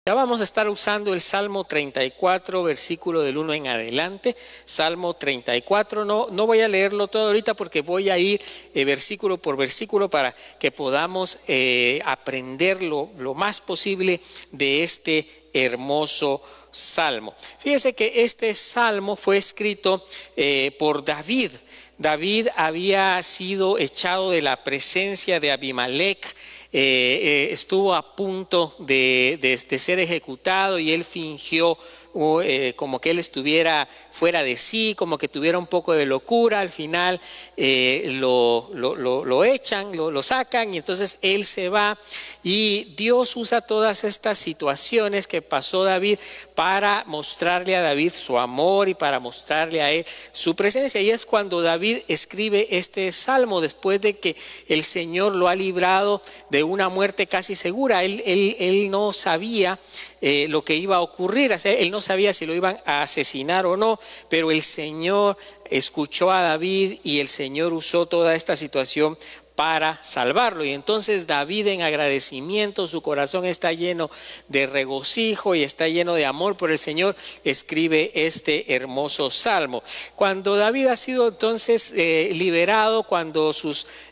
Ya vamos a estar usando el Salmo 34, versículo del 1 en adelante. Salmo 34, no voy a leerlo todo ahorita porque voy a ir versículo por versículo para que podamos aprender lo más posible de este hermoso salmo. Fíjese que este salmo fue escrito por David. David había sido echado de la presencia de Abimelech. Estuvo a punto de ser ejecutado y él fingió como que él estuviera fuera de sí, como que tuviera un poco de locura. Al final lo echan, lo sacan, y entonces él se va, y Dios usa todas estas situaciones que pasó David para mostrarle a David su amor y para mostrarle a él su presencia. Y es cuando David escribe este salmo después de que el Señor lo ha librado de una muerte casi segura. Él no sabía lo que iba a ocurrir, él no sabía si lo iban a asesinar o no, pero el Señor escuchó a David y el Señor usó toda esta situación para salvarlo. Y entonces David, en agradecimiento, su corazón está lleno de regocijo y está lleno de amor por el Señor, escribe este hermoso salmo. Cuando David ha sido entonces liberado, cuando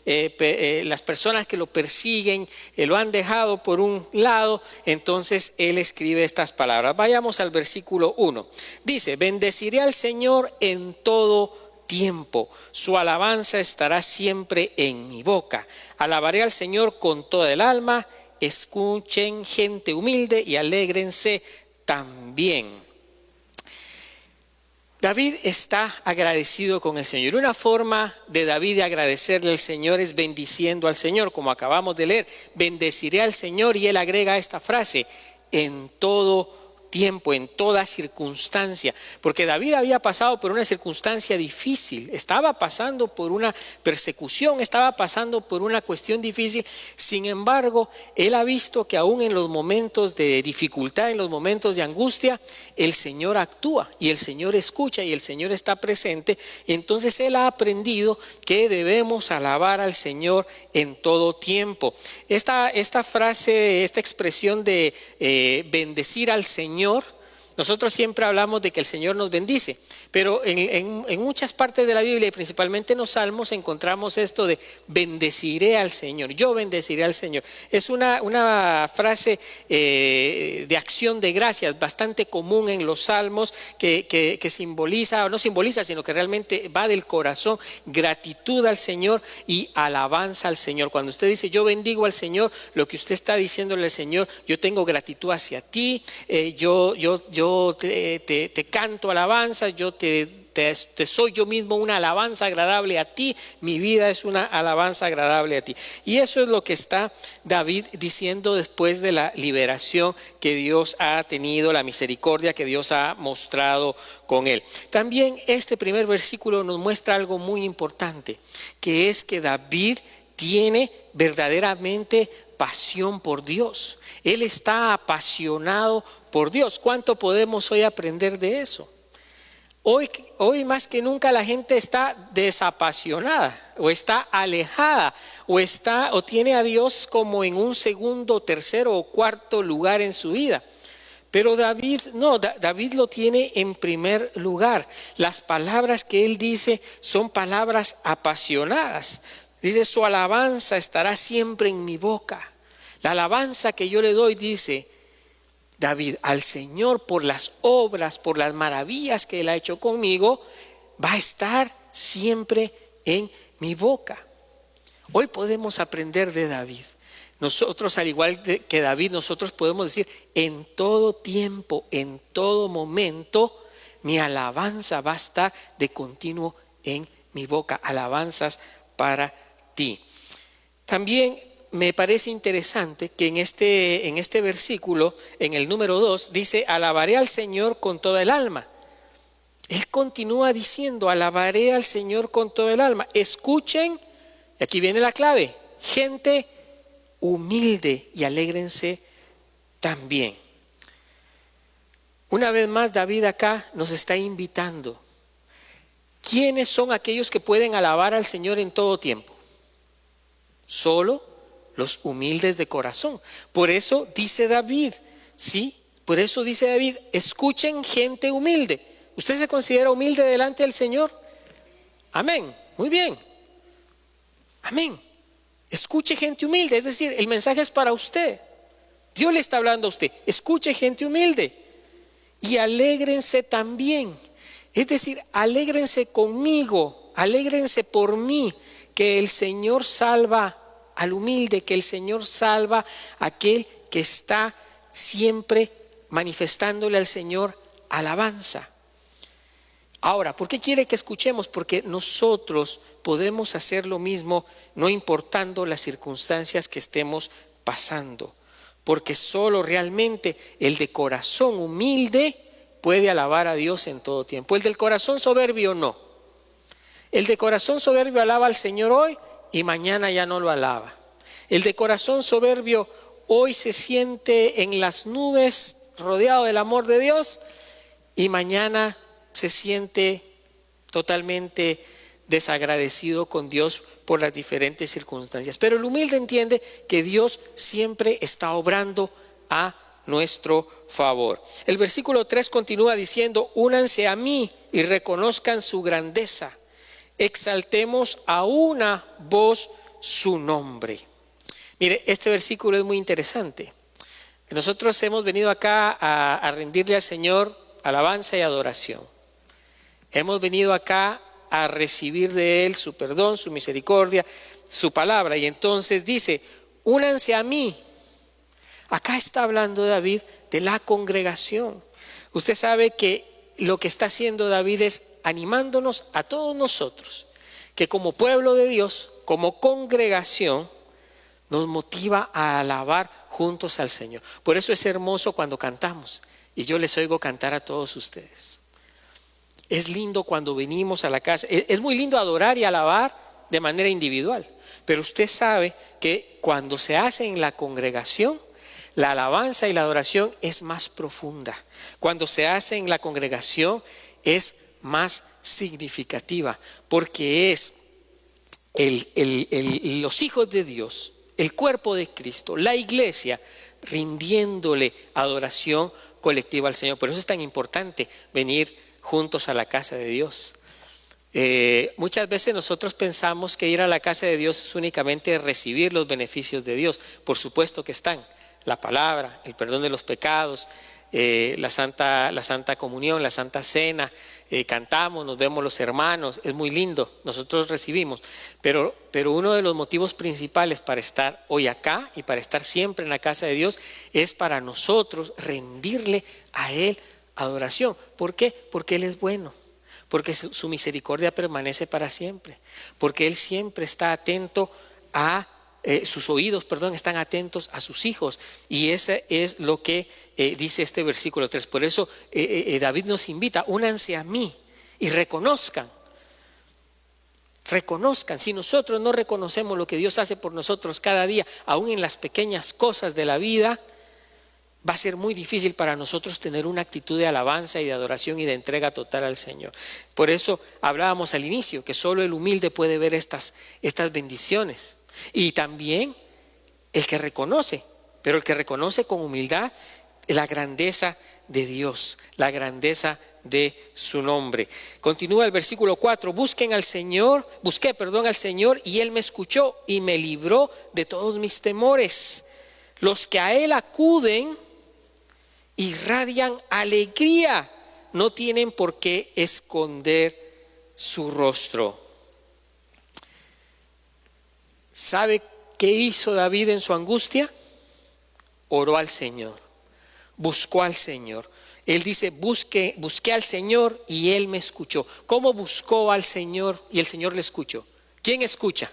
las personas que lo persiguen lo han dejado por un lado, entonces él escribe estas palabras. Vayamos al versículo 1. Dice: bendeciré al Señor en todo tiempo, su alabanza estará siempre en mi boca. Alabaré al Señor con toda el alma. Escuchen, gente humilde, y alégrense también. David está agradecido con el Señor. Una forma de David de agradecerle al Señor es bendiciendo al Señor, como acabamos de leer. Bendeciré al Señor, y él agrega esta frase: en todo tiempo, en toda circunstancia, porque David había pasado por una circunstancia difícil, estaba pasando por una persecución, estaba pasando por una cuestión difícil. Sin embargo, él ha visto que aún en los momentos de dificultad, en los momentos de angustia, el Señor actúa y el Señor escucha y el Señor está presente. Entonces él ha aprendido que debemos alabar al Señor en todo tiempo. Esta frase, esta expresión de bendecir al Señor, nosotros siempre hablamos de que el Señor nos bendice, pero en muchas partes de la Biblia y principalmente en los Salmos encontramos esto de bendeciré al Señor, yo bendeciré al Señor. Es una frase de acción de gracias bastante común en los Salmos que simboliza, o no simboliza, sino que realmente va del corazón: gratitud al Señor y alabanza al Señor. Cuando usted dice yo bendigo al Señor, lo que usted está diciéndole al Señor: yo tengo gratitud hacia ti, yo te canto alabanza, yo te soy yo mismo una alabanza agradable a ti, mi vida es una alabanza agradable a ti. Y eso es lo que está David diciendo después de la liberación que Dios ha tenido, la misericordia que Dios ha mostrado con él. También este primer versículo nos muestra algo muy importante, que es que David tiene verdaderamente pasión por Dios. Él está apasionado por Dios. ¿Cuánto podemos hoy aprender de eso? Hoy más que nunca la gente está desapasionada, o está alejada, o tiene a Dios como en un segundo, tercero o cuarto lugar en su vida. Pero David no, David lo tiene en primer lugar. Las palabras que él dice son palabras apasionadas. Dice: su alabanza estará siempre en mi boca. La alabanza que yo le doy, dice David, al Señor por las obras, por las maravillas que él ha hecho conmigo, va a estar siempre en mi boca. Hoy podemos aprender de David. Nosotros, al igual que David, nosotros podemos decir: en todo tiempo, en todo momento, mi alabanza va a estar de continuo en mi boca. Alabanzas para ti. También me parece interesante que en este versículo, en el número 2, dice: alabaré al Señor con toda el alma. Él continúa diciendo: alabaré al Señor con toda el alma. Escuchen, y aquí viene la clave: gente humilde, y alégrense también. Una vez más, David acá nos está invitando. ¿Quiénes son aquellos que pueden alabar al Señor en todo tiempo? Solo los humildes de corazón. Por eso dice David: sí, Por eso dice David, escuchen gente humilde. ¿Usted se considera humilde delante del Señor? Amén, muy bien. Amén. Escuche gente humilde, es decir, el mensaje es para usted. Dios le está hablando a usted. Escuche gente humilde y alégrense también. Es decir, alégrense conmigo, alégrense por mí, que el Señor salva al humilde, que el Señor salva a aquel que está siempre manifestándole al Señor alabanza. Ahora, ¿por qué quiere que escuchemos? Porque nosotros podemos hacer lo mismo, no importando las circunstancias que estemos pasando. Porque solo realmente el de corazón humilde puede alabar a Dios en todo tiempo. El del corazón soberbio no. El de corazón soberbio alaba al Señor hoy y mañana ya no lo alaba. El de corazón soberbio hoy se siente en las nubes rodeado del amor de Dios y mañana se siente totalmente desagradecido con Dios por las diferentes circunstancias. Pero el humilde entiende que Dios siempre está obrando a nuestro favor. El versículo 3 continúa diciendo: únanse a mí y reconozcan su grandeza. Exaltemos a una voz su nombre. Mire, este versículo es muy interesante. Nosotros hemos venido acá a rendirle al Señor alabanza y adoración. Hemos venido acá a recibir de Él su perdón, su misericordia, su palabra. Y entonces dice, únanse a mí. Acá está hablando David de la congregación. Usted sabe que lo que está haciendo David es animándonos a todos nosotros, que como pueblo de Dios, como congregación, nos motiva a alabar juntos al Señor. Por eso es hermoso cuando cantamos, y yo les oigo cantar a todos ustedes. Es lindo cuando venimos a la casa, es muy lindo adorar y alabar de manera individual, pero usted sabe que cuando se hace en la congregación, la alabanza y la adoración es más profunda. Cuando se hace en la congregación es más significativa, porque es los hijos de Dios, el cuerpo de Cristo, la iglesia, rindiéndole adoración colectiva al Señor. Por eso es tan importante venir juntos a la casa de Dios. Muchas veces nosotros pensamos que ir a la casa de Dios es únicamente recibir los beneficios de Dios. Por supuesto que están: la palabra, el perdón de los pecados, la Santa Comunión, la Santa Cena, cantamos, nos vemos los hermanos, es muy lindo, nosotros recibimos, pero uno de los motivos principales para estar hoy acá y para estar siempre en la casa de Dios es para nosotros rendirle a Él adoración. ¿Por qué? Porque Él es bueno, porque su misericordia permanece para siempre, porque Él siempre está atento a sus oídos, están atentos a sus hijos, y ese es lo que dice este versículo 3. Por eso David nos invita: únanse a mí y reconozcan. Si nosotros no reconocemos lo que Dios hace por nosotros cada día, aún en las pequeñas cosas de la vida, va a ser muy difícil para nosotros tener una actitud de alabanza y de adoración y de entrega total al Señor. Por eso hablábamos al inicio que solo el humilde puede ver estas bendiciones. Y también el que reconoce, pero el que reconoce con humildad la grandeza de Dios, la grandeza de su nombre. Continúa el versículo 4: busqué al Señor y Él me escuchó y me libró de todos mis temores. Los que a Él acuden irradian alegría, no tienen por qué esconder su rostro. ¿Sabe qué hizo David en su angustia? Oró al Señor, buscó al Señor. Él dice: busqué al Señor y Él me escuchó. ¿Cómo buscó al Señor y el Señor le escuchó? ¿Quién escucha?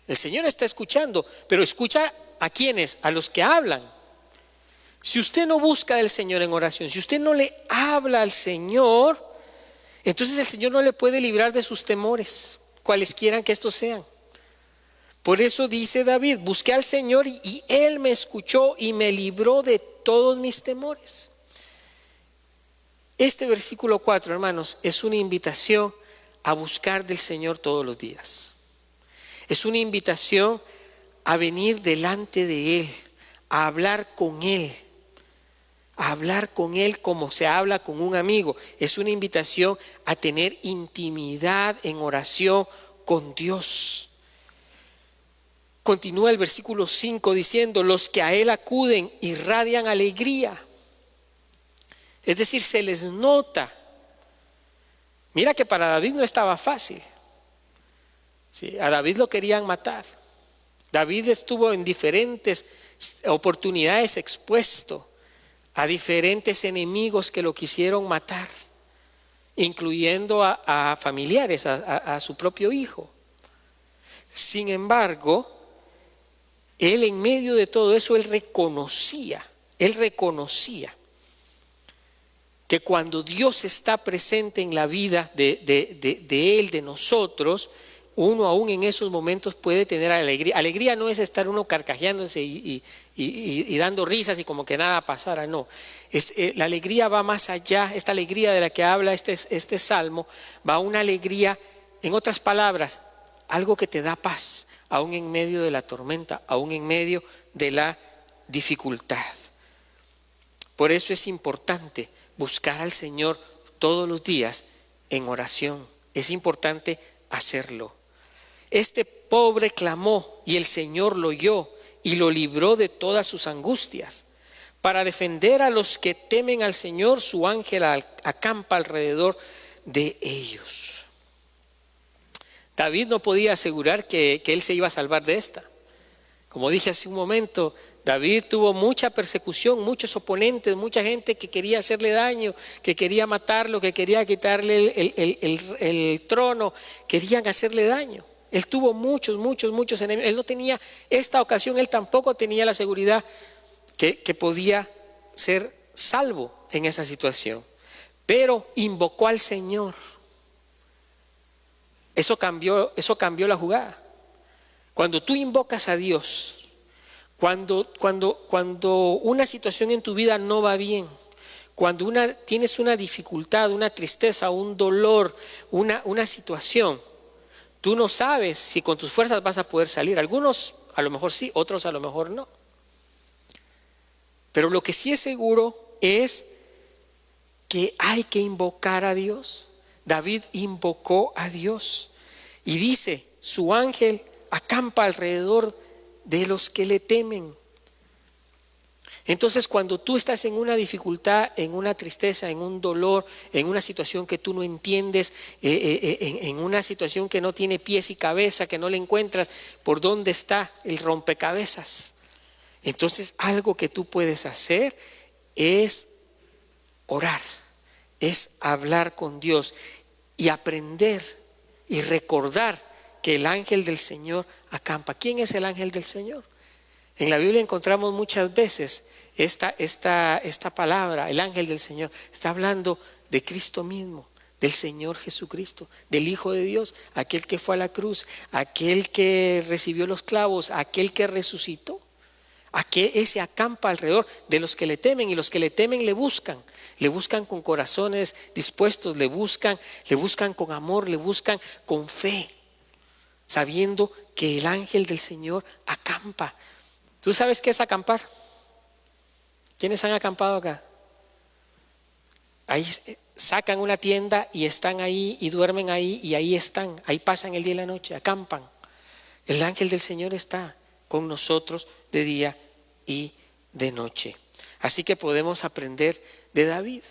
El Señor está escuchando, pero ¿escucha a quiénes? A los que hablan. Si usted no busca del Señor en oración, si usted no le habla al Señor, entonces el Señor no le puede librar de sus temores, cualesquiera que estos sean. Por eso dice David: busqué al Señor y Él me escuchó y me libró de todos mis temores. Este versículo 4, hermanos, es una invitación a buscar del Señor todos los días. Es una invitación a venir delante de Él, a hablar con Él. A hablar con Él como se habla con un amigo. Es una invitación a tener intimidad en oración con Dios. Continúa el versículo 5 diciendo: los que a Él acuden irradian alegría. Es decir, se les nota. Mira que para David no estaba fácil. Sí, a David lo querían matar. David estuvo en diferentes oportunidades expuesto a diferentes enemigos que lo quisieron matar, incluyendo a familiares, a su propio hijo. Sin embargo, él en medio de todo eso, él reconocía que cuando Dios está presente en la vida de él, de nosotros, uno aún en esos momentos puede tener alegría. Alegría no es estar uno carcajeándose y dando risas y como que nada pasara, no. La alegría va más allá. Esta alegría de la que habla este salmo va a una alegría, en otras palabras, algo que te da paz, aún en medio de la tormenta, aún en medio de la dificultad. Por eso es importante buscar al Señor todos los días en oración. Es importante hacerlo. Este pobre clamó y el Señor lo oyó y lo libró de todas sus angustias. Para defender a los que temen al Señor, su ángel acampa alrededor de ellos. David no podía asegurar que él se iba a salvar de esta. Como dije hace un momento, David tuvo mucha persecución, muchos oponentes, mucha gente que quería hacerle daño, que quería matarlo, que quería quitarle el trono, querían hacerle daño. Él tuvo muchos enemigos. Él no tenía esta ocasión, él tampoco tenía la seguridad que podía ser salvo en esa situación. Pero invocó al Señor. Eso cambió la jugada. Cuando tú invocas a Dios, cuando una situación en tu vida no va bien, cuando tienes una dificultad, una tristeza, un dolor, una situación, tú no sabes si con tus fuerzas vas a poder salir. Algunos a lo mejor sí, otros a lo mejor no. Pero lo que sí es seguro es que hay que invocar a Dios. David invocó a Dios y dice: su ángel acampa alrededor de los que le temen. Entonces, cuando tú estás en una dificultad, en una tristeza, en un dolor, en una situación que tú no entiendes, en una situación que no tiene pies y cabeza, que no le encuentras por dónde está el rompecabezas, entonces algo que tú puedes hacer es orar, es hablar con Dios y aprender y recordar que el ángel del Señor acampa. ¿Quién es el ángel del Señor? En la Biblia encontramos muchas veces esta palabra, el ángel del Señor. Está hablando de Cristo mismo, del Señor Jesucristo, del Hijo de Dios, aquel que fue a la cruz, aquel que recibió los clavos, aquel que resucitó. Ese acampa alrededor de los que le temen, y los que le temen le buscan con corazones dispuestos, le buscan con amor, le buscan con fe, sabiendo que el ángel del Señor acampa. ¿Tú sabes qué es acampar? ¿Quiénes han acampado acá? Ahí sacan una tienda y están ahí y duermen ahí y ahí están, ahí pasan el día y la noche, acampan. El ángel del Señor está con nosotros de día y de noche. Así que podemos aprender de David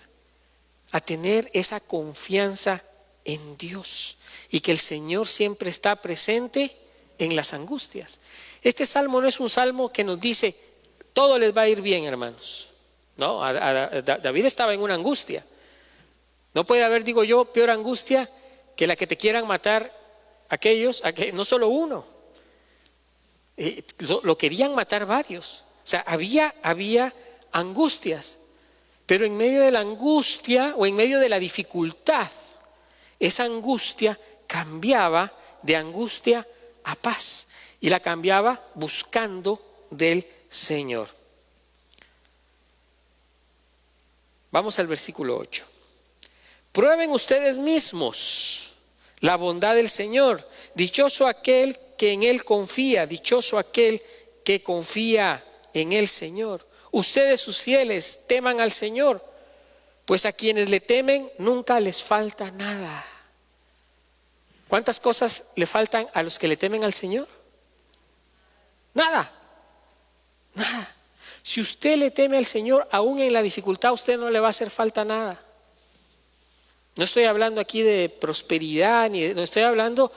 a tener esa confianza en Dios y que el Señor siempre está presente en las angustias. Este salmo no es un salmo que nos dice todo les va a ir bien, hermanos. No, David estaba en una angustia. No puede haber, digo yo, peor angustia que la que te quieran matar no solo uno. Lo querían matar varios. O sea, había angustias. Pero en medio de la angustia o en medio de la dificultad, esa angustia cambiaba de angustia a paz. Y la cambiaba buscando del Señor. Vamos al versículo 8. Prueben ustedes mismos la bondad del Señor. Dichoso aquel que en Él confía, dichoso aquel que confía en el Señor. Ustedes, sus fieles, teman al Señor, pues a quienes le temen nunca les falta nada. ¿Cuántas cosas le faltan a los que le temen al Señor? Nada, nada. Si usted le teme al Señor, aún en la dificultad, a usted no le va a hacer falta nada. No estoy hablando aquí de prosperidad, no estoy hablando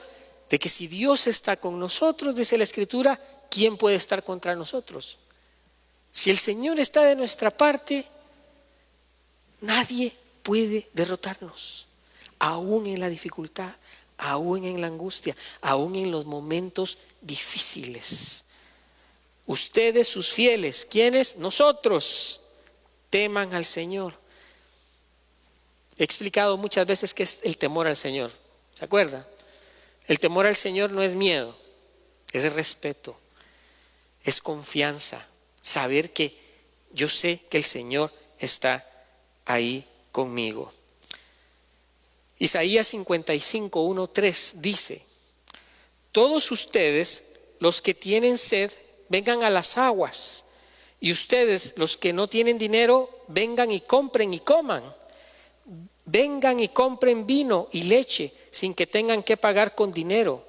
de que si Dios está con nosotros, dice la Escritura, ¿quién puede estar contra nosotros? Si el Señor está de nuestra parte, nadie puede derrotarnos, aún en la dificultad, aún en la angustia, aún en los momentos difíciles. Ustedes, sus fieles, ¿quiénes? Nosotros, teman al Señor. He explicado muchas veces qué es el temor al Señor. ¿Se acuerdan? El temor al Señor no es miedo, es respeto, es confianza, saber que yo sé que el Señor está ahí conmigo. Isaías 55, 1, 3 dice: todos ustedes, los que tienen sed, vengan a las aguas, y ustedes, los que no tienen dinero, vengan y compren y coman. Vengan y compren vino y leche sin que tengan que pagar con dinero.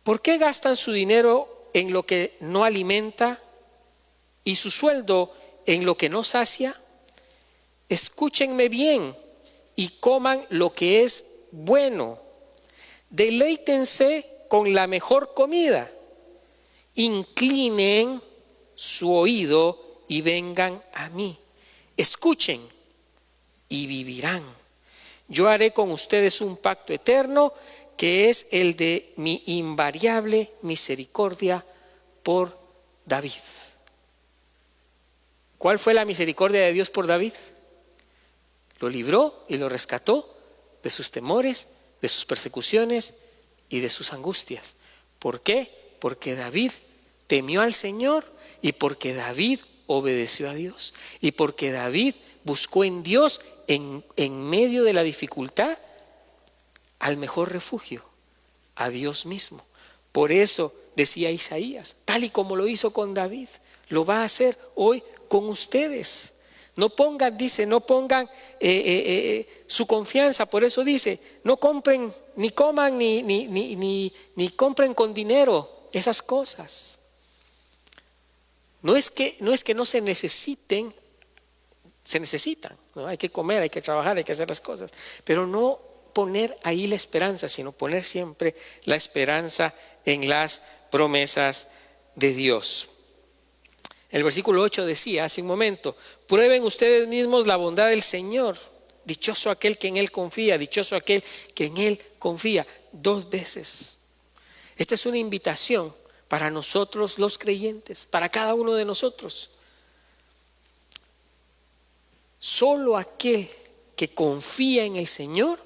¿Por qué gastan su dinero en lo que no alimenta y su sueldo en lo que no sacia? Escúchenme bien y coman lo que es bueno. Deleítense con la mejor comida. Inclinen su oído y vengan a mí. Escuchen y vivirán. Yo haré con ustedes un pacto eterno, que es el de mi invariable misericordia por David. ¿Cuál fue la misericordia de Dios por David? Lo libró y lo rescató de sus temores, de sus persecuciones y de sus angustias. ¿Por qué? Porque David temió al Señor y porque David obedeció a Dios y porque David buscó en Dios en medio de la dificultad al mejor refugio, a Dios mismo. Por eso decía Isaías, tal y como lo hizo con David, lo va a hacer hoy con ustedes. No pongan, dice, no pongan su confianza, por eso dice, no compren, ni coman, ni compren con dinero esas cosas. No es que no se necesiten, se necesitan, ¿no? Hay que comer, hay que trabajar, hay que hacer las cosas, pero no poner ahí la esperanza, sino poner siempre la esperanza en las promesas de Dios. El versículo 8 decía hace un momento: prueben ustedes mismos la bondad del Señor. Dichoso aquel que en Él confía, dichoso aquel que en Él confía. 2 veces. Esta es una invitación para nosotros los creyentes, para cada uno de nosotros. Solo aquel que confía en el Señor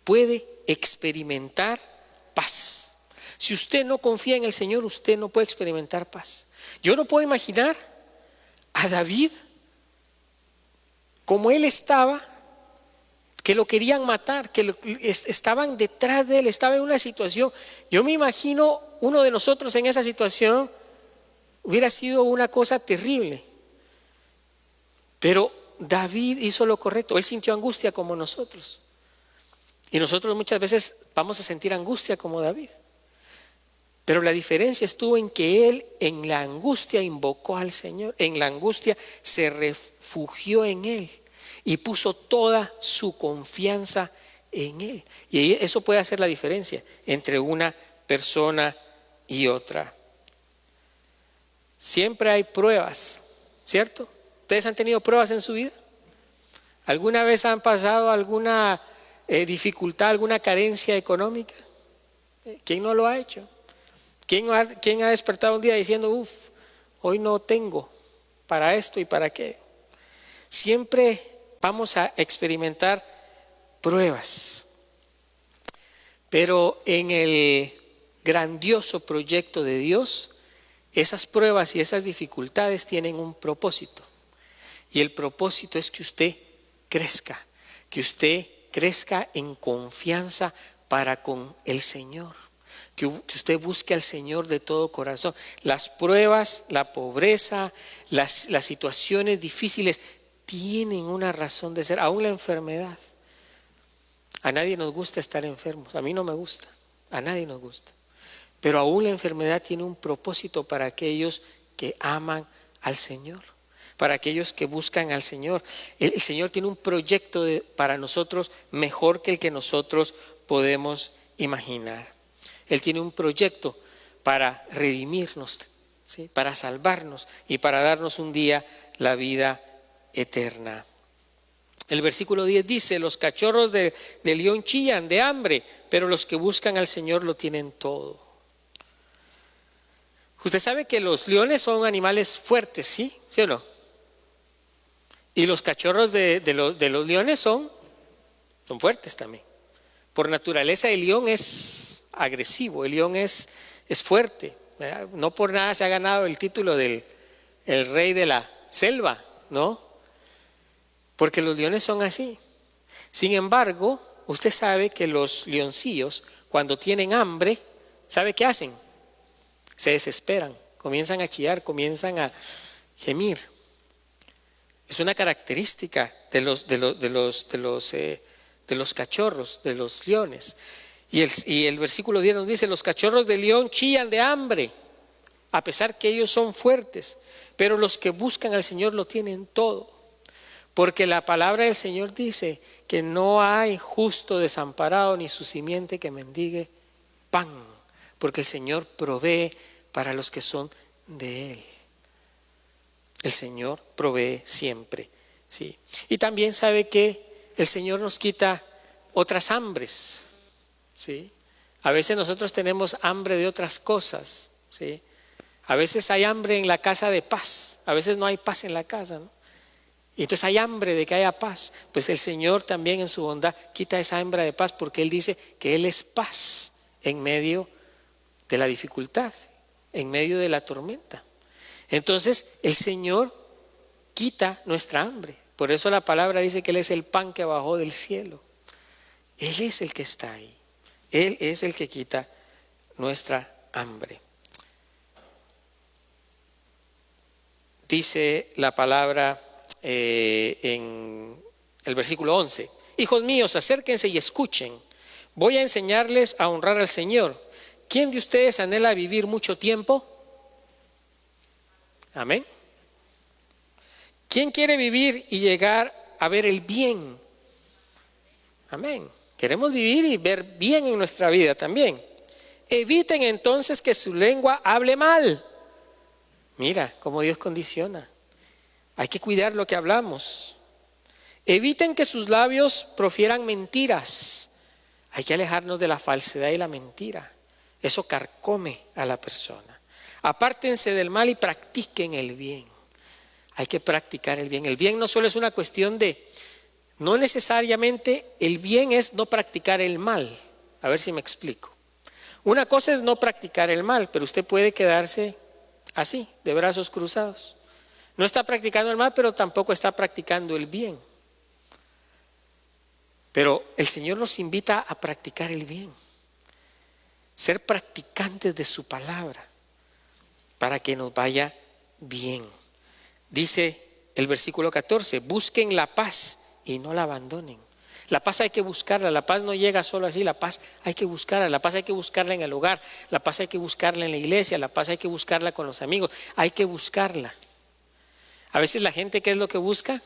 puede experimentar paz. Si usted no confía en el Señor, usted no puede experimentar paz. Yo no puedo imaginar a David como él estaba, que lo querían matar, que estaban detrás de él, estaba en una situación. Yo me imagino uno de nosotros en esa situación, hubiera sido una cosa terrible. Pero David hizo lo correcto, él sintió angustia como nosotros. Y nosotros muchas veces vamos a sentir angustia como David. Pero la diferencia estuvo en que él en la angustia invocó al Señor, en la angustia se refugió en Él y puso toda su confianza en Él. Y eso puede hacer la diferencia entre una persona y otra. Siempre hay pruebas, ¿cierto? ¿Ustedes han tenido pruebas en su vida? ¿Alguna vez han pasado alguna dificultad, alguna carencia económica? ¿Quién no lo ha hecho? ¿Quién ha despertado un día diciendo, hoy no tengo para esto y para qué? Siempre vamos a experimentar pruebas. Pero en el grandioso proyecto de Dios, esas pruebas y esas dificultades tienen un propósito. Y el propósito es que usted crezca en confianza para con el Señor. que usted busque al Señor de todo corazón. Las pruebas, la pobreza, las situaciones difíciles tienen una razón de ser, aún la enfermedad. A nadie nos gusta estar enfermos, a mí no me gusta, a nadie nos gusta. Pero aún la enfermedad tiene un propósito para aquellos que aman al Señor, para aquellos que buscan al Señor. El Señor tiene un proyecto para nosotros mejor que el que nosotros podemos imaginar. Él tiene un proyecto para redimirnos, ¿sí? Para salvarnos y para darnos un día la vida eterna. El versículo 10 dice: los cachorros de león chillan de hambre, pero los que buscan al Señor lo tienen todo. Usted sabe que los leones son animales fuertes, ¿sí? ¿Sí o no? Y los cachorros de los leones son fuertes también. Por naturaleza el león es agresivo, el león es fuerte, ¿verdad? No por nada se ha ganado el título del el rey de la selva, ¿no? Porque los leones son así. Sin embargo, usted sabe que los leoncillos, cuando tienen hambre, ¿sabe qué hacen? Se desesperan, comienzan a chillar, comienzan a gemir. Es una característica de los cachorros, de los leones. Y el versículo 10 nos dice: los cachorros de león chillan de hambre, a pesar que ellos son fuertes, pero los que buscan al Señor lo tienen todo. Porque la palabra del Señor dice que no hay justo desamparado ni su simiente que mendigue pan, porque el Señor provee para los que son de Él. El Señor provee siempre, ¿sí? Y también sabe que el Señor nos quita otras hambres, ¿sí? A veces nosotros tenemos hambre de otras cosas, ¿sí? A veces hay hambre en la casa de paz, a veces no hay paz en la casa, ¿no? Y entonces hay hambre de que haya paz. Pues el Señor también en su bondad quita esa hambre de paz, porque Él dice que Él es paz en medio de la dificultad, en medio de la tormenta. Entonces el Señor quita nuestra hambre. Por eso la palabra dice que Él es el pan que bajó del cielo. Él es el que está ahí. Él es el que quita nuestra hambre. Dice la palabra en el versículo 11: hijos míos, acérquense y escuchen. Voy a enseñarles a honrar al Señor. ¿Quién de ustedes anhela vivir mucho tiempo? Amén. ¿Quién quiere vivir y llegar a ver el bien? Amén. Queremos vivir y ver bien en nuestra vida también. Eviten entonces que su lengua hable mal. Mira cómo Dios condiciona. Hay que cuidar lo que hablamos. Eviten que sus labios profieran mentiras. Hay que alejarnos de la falsedad y la mentira. Eso carcome a la persona. Apártense del mal y practiquen el bien. Hay que practicar el bien. El bien no solo es una cuestión no necesariamente el bien es no practicar el mal. A ver si me explico. Una cosa es no practicar el mal, pero usted puede quedarse así, de brazos cruzados. No está practicando el mal, pero tampoco está practicando el bien. Pero el Señor nos invita a practicar el bien. Ser practicantes de su palabra para que nos vaya bien. Dice el versículo 14: busquen la paz y no la abandonen. La paz hay que buscarla, la paz no llega solo así, la paz hay que buscarla, la paz hay que buscarla en el hogar, la paz hay que buscarla en la iglesia, la paz hay que buscarla con los amigos, hay que buscarla. A veces la gente, ¿qué es lo que busca?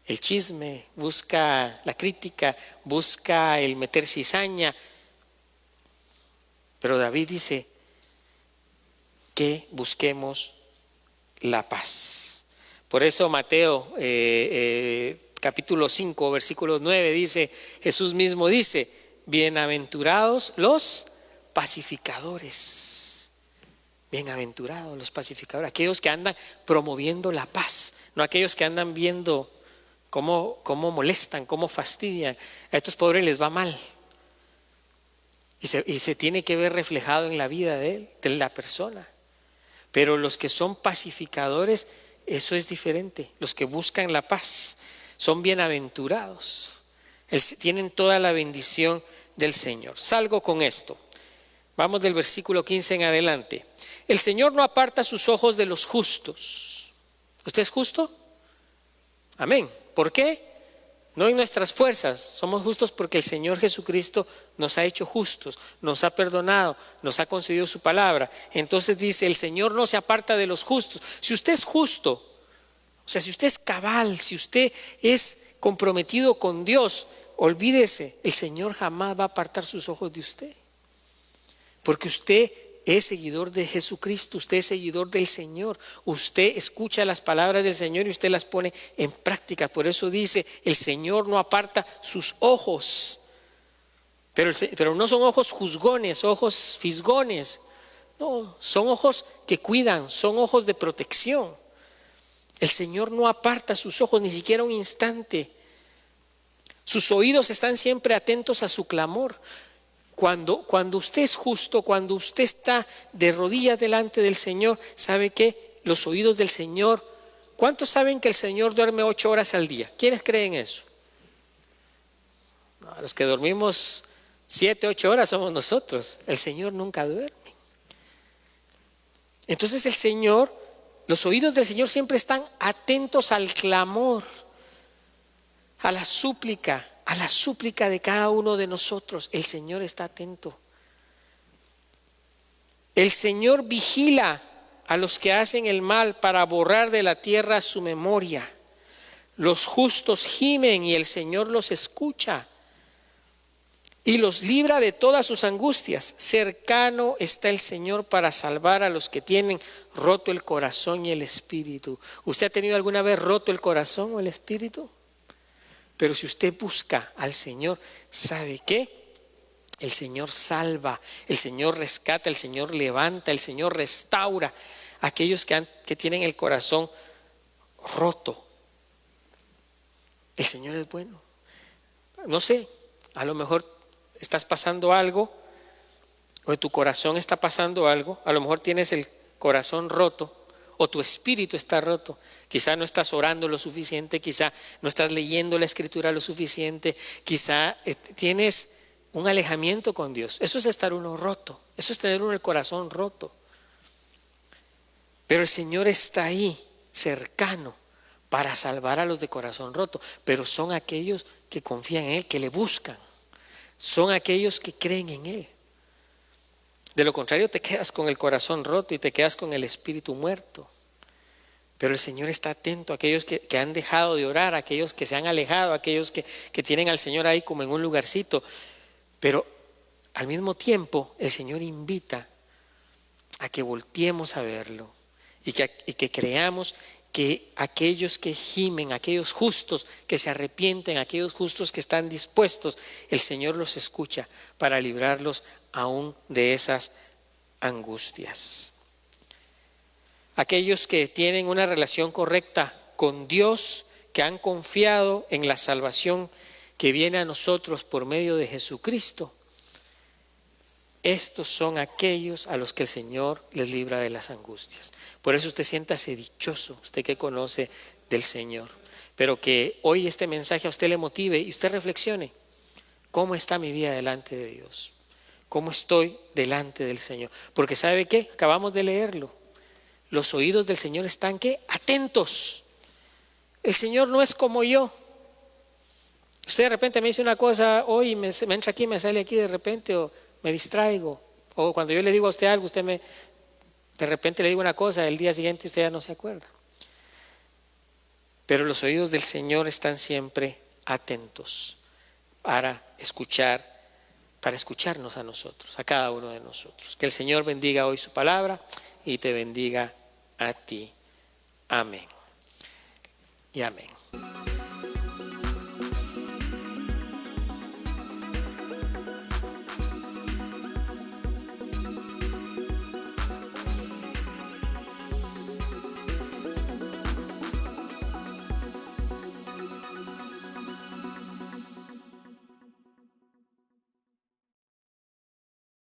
El chisme, busca la crítica, busca el meter cizaña. Pero David dice que busquemos la paz. Por eso Mateo capítulo 5 versículo 9 dice, Jesús mismo dice: bienaventurados los pacificadores. Bienaventurados los pacificadores, aquellos que andan promoviendo la paz, no aquellos que andan viendo cómo molestan, cómo fastidian. A estos pobres les va mal. Y se tiene que ver reflejado en la vida de la persona. Pero los que son pacificadores, eso es diferente. Los que buscan la paz son bienaventurados. Tienen toda la bendición del Señor. Salgo con esto. Vamos del versículo 15 en adelante. El Señor no aparta sus ojos de los justos. ¿Usted es justo? Amén. ¿Por qué? No en nuestras fuerzas. Somos justos porque el Señor Jesucristo nos ha hecho justos, nos ha perdonado, nos ha concedido su palabra. Entonces dice, el Señor no se aparta de los justos. Si usted es justo, o sea, si usted es cabal, si usted es comprometido con Dios, olvídese, el Señor jamás va a apartar sus ojos de usted. Porque usted es seguidor de Jesucristo, usted es seguidor del Señor, usted escucha las palabras del Señor y usted las pone en práctica. Por eso dice, el Señor no aparta sus ojos, pero no son ojos juzgones, ojos fisgones, no, son ojos que cuidan, son ojos de protección. El Señor no aparta sus ojos ni siquiera un instante. Sus oídos están siempre atentos a su clamor. Cuando usted es justo, cuando usted está de rodillas delante del Señor, ¿sabe qué? Los oídos del Señor. ¿Cuántos saben que el Señor duerme 8 horas al día? ¿Quiénes creen eso? No, los que dormimos 7, 8 horas somos nosotros. El Señor nunca duerme. Entonces el Señor, los oídos del Señor siempre están atentos al clamor, a la súplica de cada uno de nosotros. El Señor está atento. El Señor vigila a los que hacen el mal para borrar de la tierra su memoria. Los justos gimen y el Señor los escucha y los libra de todas sus angustias. Cercano está el Señor para salvar a los que tienen roto el corazón y el espíritu. ¿Usted ha tenido alguna vez roto el corazón o el espíritu? Pero si usted busca al Señor, ¿sabe qué? El Señor salva, el Señor rescata, el Señor levanta, el Señor restaura a aquellos que tienen el corazón roto. El Señor es bueno. No sé, a lo mejor estás pasando algo o en tu corazón está pasando algo. A lo mejor tienes el corazón roto o tu espíritu está roto. Quizá no estás orando lo suficiente, quizá no estás leyendo la Escritura lo suficiente, quizá tienes un alejamiento con Dios. Eso es estar uno roto, eso es tener uno el corazón roto. Pero el Señor está ahí, cercano, para salvar a los de corazón roto. Pero son aquellos que confían en Él, que le buscan. Son aquellos que creen en Él. De lo contrario, te quedas con el corazón roto y te quedas con el espíritu muerto. Pero el Señor está atento a aquellos que han dejado de orar, a aquellos que se han alejado, a aquellos que tienen al Señor ahí como en un lugarcito. Pero al mismo tiempo el Señor invita a que volteemos a verlo y que creamos que aquellos que gimen, aquellos justos que se arrepienten, aquellos justos que están dispuestos, el Señor los escucha para librarlos aún de esas angustias. Aquellos que tienen una relación correcta con Dios, que han confiado en la salvación que viene a nosotros por medio de Jesucristo, estos son aquellos a los que el Señor les libra de las angustias. Por eso usted siéntase dichoso, usted que conoce del Señor. Pero que hoy este mensaje a usted le motive y usted reflexione. ¿Cómo está mi vida delante de Dios? ¿Cómo estoy delante del Señor? Porque ¿sabe qué? Acabamos de leerlo. Los oídos del Señor están ¿qué? Atentos. El Señor no es como yo. Usted de repente me dice una cosa hoy, me entra aquí, me sale aquí de repente, o me distraigo. O cuando yo le digo a usted algo, de repente le digo una cosa, el día siguiente usted ya no se acuerda. Pero los oídos del Señor están siempre atentos para escucharnos a nosotros, a cada uno de nosotros. Que el Señor bendiga hoy su palabra y te bendiga a ti. Amén. Y amén.